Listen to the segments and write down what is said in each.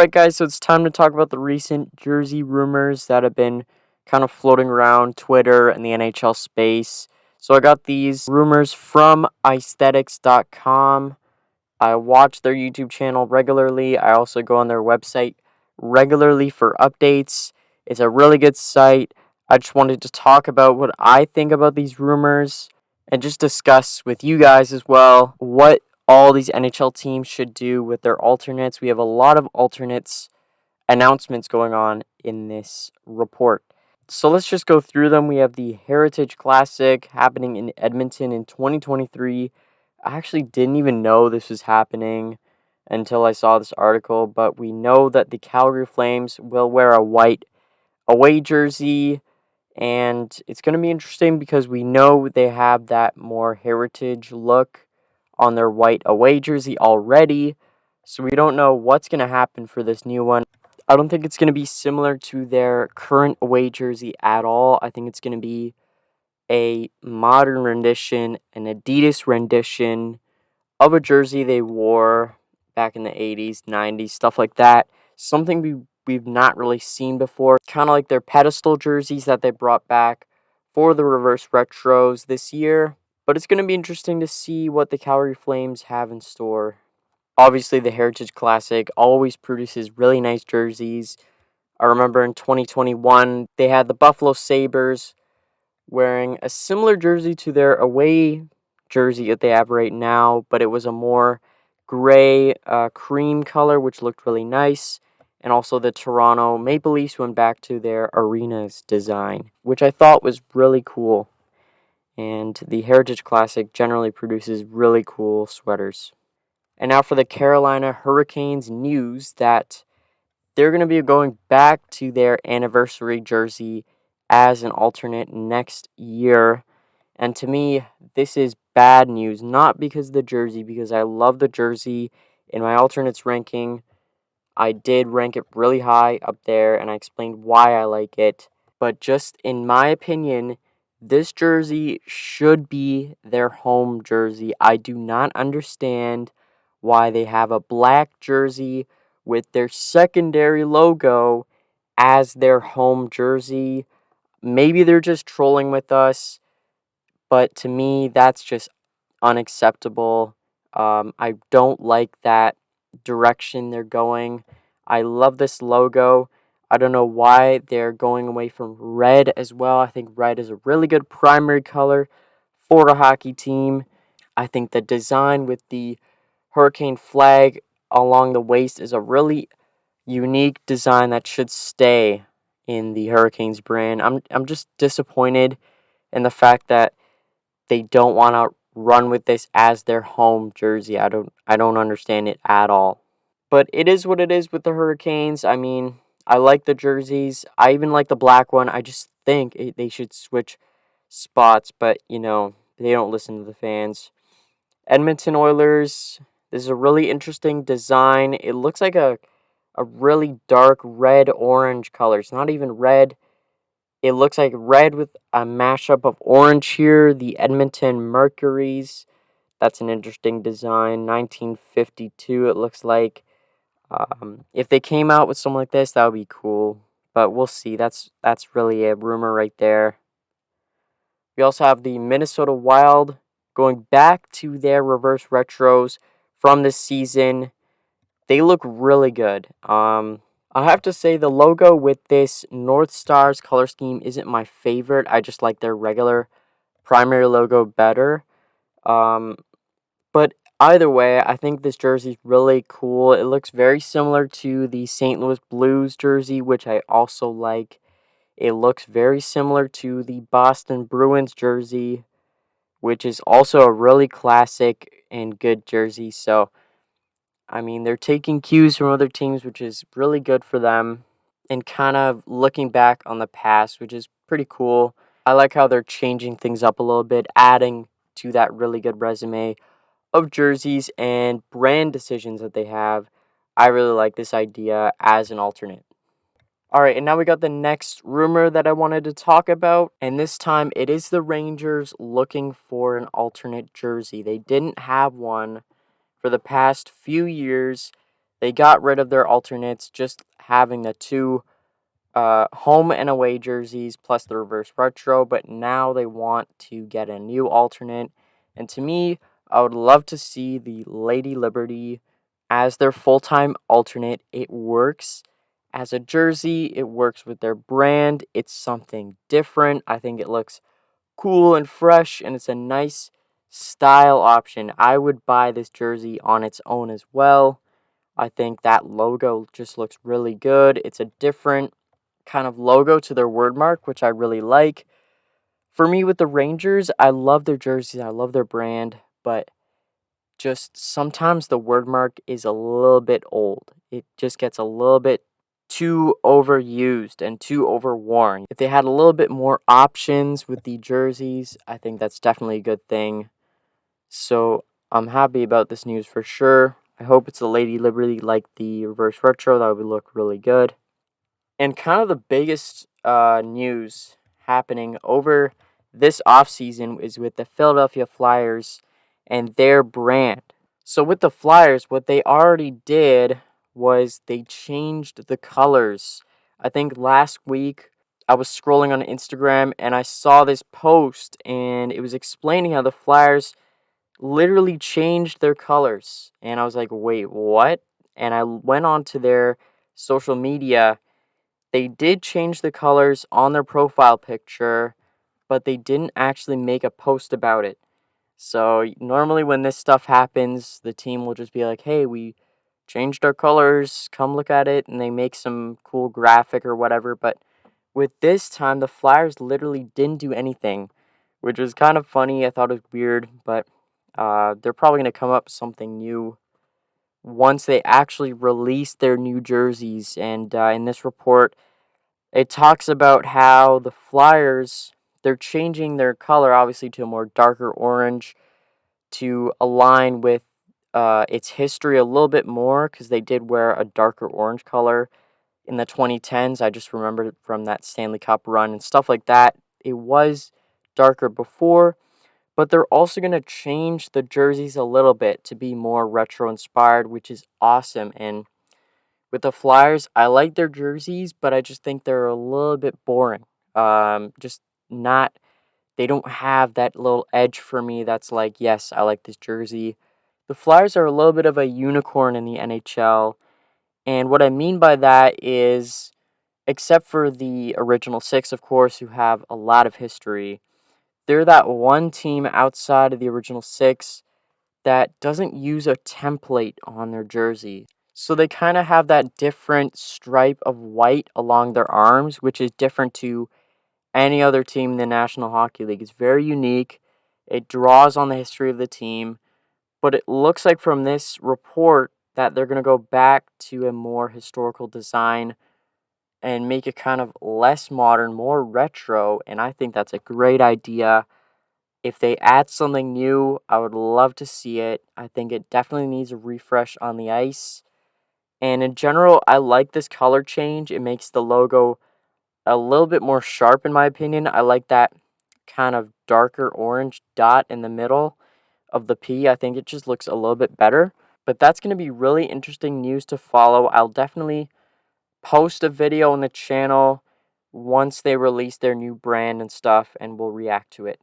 Alright guys, so it's time to talk about the recent jersey rumors that have been kind of floating around Twitter and the NHL space. So I got these rumors from aesthetics.com. I watch their YouTube channel regularly. I also go on their website regularly for updates. It's a really good site. I just wanted to talk about what I think about these rumors and just discuss with you guys as well what all these NHL teams should do with their alternates. We have a lot of alternates announcements going on in this report. So let's just go through them. We have the Heritage Classic happening in Edmonton in 2023. I actually didn't even know this was happening until I saw this article, but we know that the Calgary Flames will wear a white away jersey, and it's going to be interesting because we know they have that more heritage look on their white away jersey already, so we don't know what's going to happen for this new one. I don't think it's going to be similar to their current away jersey at all. I think it's going to be a modern rendition, an Adidas rendition of a jersey they wore back in the 80s, 90s, stuff like that. Something we've not really seen before. Kind of like their pedestal jerseys that they brought back for the reverse retros this year. But it's going to be interesting to see what the Calgary Flames have in store. Obviously, the Heritage Classic always produces really nice jerseys. I remember in 2021, they had the Buffalo Sabres wearing a similar jersey to their away jersey that they have right now, but it was a more gray cream color, which looked really nice. And also the Toronto Maple Leafs went back to their arenas design, which I thought was really cool. And the Heritage Classic generally produces really cool sweaters. And now for the Carolina Hurricanes news that they're going to be going back to their anniversary jersey as an alternate next year. And to me, this is bad news, not because of the jersey, because I love the jersey. In my alternates ranking, I did rank it really high up there, and I explained why I like it. But just in my opinion, this jersey should be their home jersey. I do not understand why they have a black jersey with their secondary logo as their home jersey. Maybe they're just trolling with us, but to me, that's just unacceptable. I don't like that direction they're going. I love this logo. I don't know why they're going away from red as well. I think red is a really good primary color for a hockey team. I think the design with the Hurricane flag along the waist is a really unique design that should stay in the Hurricanes brand. I'm just disappointed in the fact that they don't want to run with this as their home jersey. I don't understand it at all. But it is what it is with the Hurricanes. I mean, I like the jerseys. I even like the black one. I just think they should switch spots, but they don't listen to the fans. Edmonton Oilers. This is a really interesting design. It looks like a really dark red orange color. It's not even red. It looks like red with a mashup of orange here. The Edmonton Mercuries. That's an interesting design. 1952 it looks like. If they came out with something like this, that would be cool. But we'll see. That's really a rumor right there. We also have the Minnesota Wild going back to their reverse retros from this season. They look really good. I have to say the logo with this North Stars color scheme isn't my favorite. I just like their regular primary logo better. But either way, I think this jersey is really cool. It looks very similar to the St. Louis Blues jersey, which I also like. It looks very similar to the Boston Bruins jersey, which is also a really classic and good jersey. So, I mean, they're taking cues from other teams, which is really good for them, and kind of looking back on the past, which is pretty cool. I like how they're changing things up a little bit, adding to that really good resume of jerseys and brand decisions that they have. I really like this idea as an alternate. All right, and now we got the next rumor that I wanted to talk about, and this time it is the Rangers looking for an alternate jersey. They didn't have one for the past few years. They got rid of their alternates, just having the two home and away jerseys plus the reverse retro, but now they want to get a new alternate. And to me, I would love to see the Lady Liberty as their full-time alternate. It works as a jersey, it works with their brand, it's something different. I think it looks cool and fresh, and it's a nice style option. I would buy this jersey on its own as well. I think that logo just looks really good. It's a different kind of logo to their word mark, which I really like. For me, with the Rangers, I love their jerseys, I love their brand, but just sometimes the word mark is a little bit old. It just gets a little bit too overused and too overworn. If they had a little bit more options with the jerseys, I think that's definitely a good thing. So I'm happy about this news for sure. I hope it's a Lady Liberty like the reverse retro. That would look really good. And kind of the biggest news happening over this offseason is with the Philadelphia Flyers and their brand. So with the Flyers, what they already did was they changed the colors. I think last week I was scrolling on Instagram and I saw this post and it was explaining how the Flyers literally changed their colors. And I was like, wait, what? And I went on to their social media. They did change the colors on their profile picture, but they didn't actually make a post about it. So normally when this stuff happens, the team will just be like, hey, we changed our colors, come look at it, and they make some cool graphic or whatever. But with this time, the Flyers literally didn't do anything, which was kind of funny. I thought it was weird, but they're probably going to come up with something new once they actually release their new jerseys. And in this report, it talks about how the Flyers, they're changing their color, obviously, to a more darker orange to align with its history a little bit more, because they did wear a darker orange color in the 2010s. I just remembered from that Stanley Cup run and stuff like that. It was darker before, but they're also going to change the jerseys a little bit to be more retro inspired, which is awesome. And with the Flyers, I like their jerseys, but I just think they're a little bit boring. Just not, they don't have that little edge for me that's like, yes, I like this jersey. The Flyers are a little bit of a unicorn in the NHL. And what I mean by that is, except for the original six, of course, who have a lot of history, they're that one team outside of the original six that doesn't use a template on their jersey. So they kind of have that different stripe of white along their arms, which is different to any other team in the National Hockey League. It's very unique. It draws on the history of the team, but it looks like from this report that they're going to go back to a more historical design and make it kind of less modern, more retro, and I think that's a great idea. If they add something new, I would love to see it. I think it definitely needs a refresh on the ice. And in general, I like this color change. It makes the logo a little bit more sharp, in my opinion. I like that kind of darker orange dot in the middle of the P. I think it just looks a little bit better. But that's going to be really interesting news to follow. I'll definitely post a video on the channel once they release their new brand and stuff, and we'll react to it.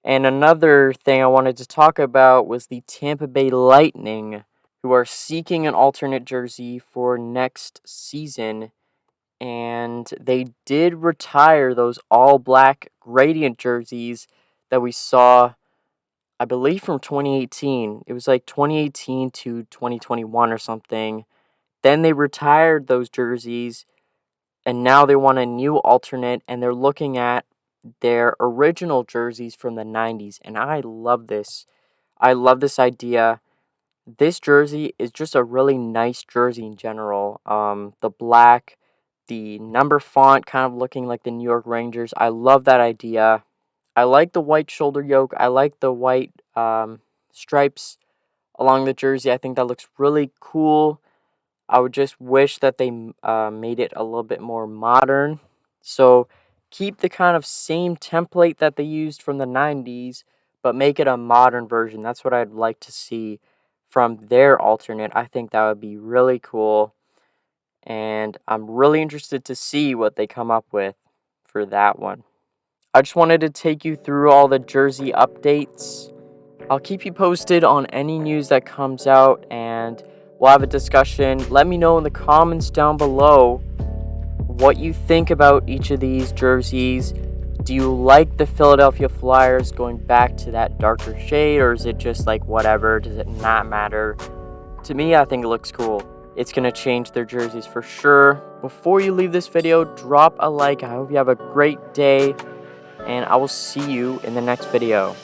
And another thing I wanted to talk about was the Tampa Bay Lightning, who are seeking an alternate jersey for next season. And they did retire those all black gradient jerseys that we saw, I believe, from 2018. It was like 2018 to 2021 or something. Then they retired those jerseys, and now they want a new alternate, and they're looking at their original jerseys from the 90s. And I love this. I love this idea. This jersey is just a really nice jersey in general. The black, the number font kind of looking like the New York Rangers. I love that idea. I like the white shoulder yoke. I like the white stripes along the jersey. I think that looks really cool. I would just wish that they made it a little bit more modern. So keep the kind of same template that they used from the 90s, but make it a modern version. That's what I'd like to see from their alternate. I think that would be really cool. And I'm really interested to see what they come up with for that one. I just wanted to take you through all the jersey updates. I'll keep you posted on any news that comes out, and we'll have a discussion. Let me know in the comments down below what you think about each of these jerseys. Do you like the Philadelphia Flyers going back to that darker shade, or is it just like whatever? Does it not matter? To me, I think it looks cool. It's going to change their jerseys for sure. Before you leave this video, drop a like. I hope you have a great day, and I will see you in the next video.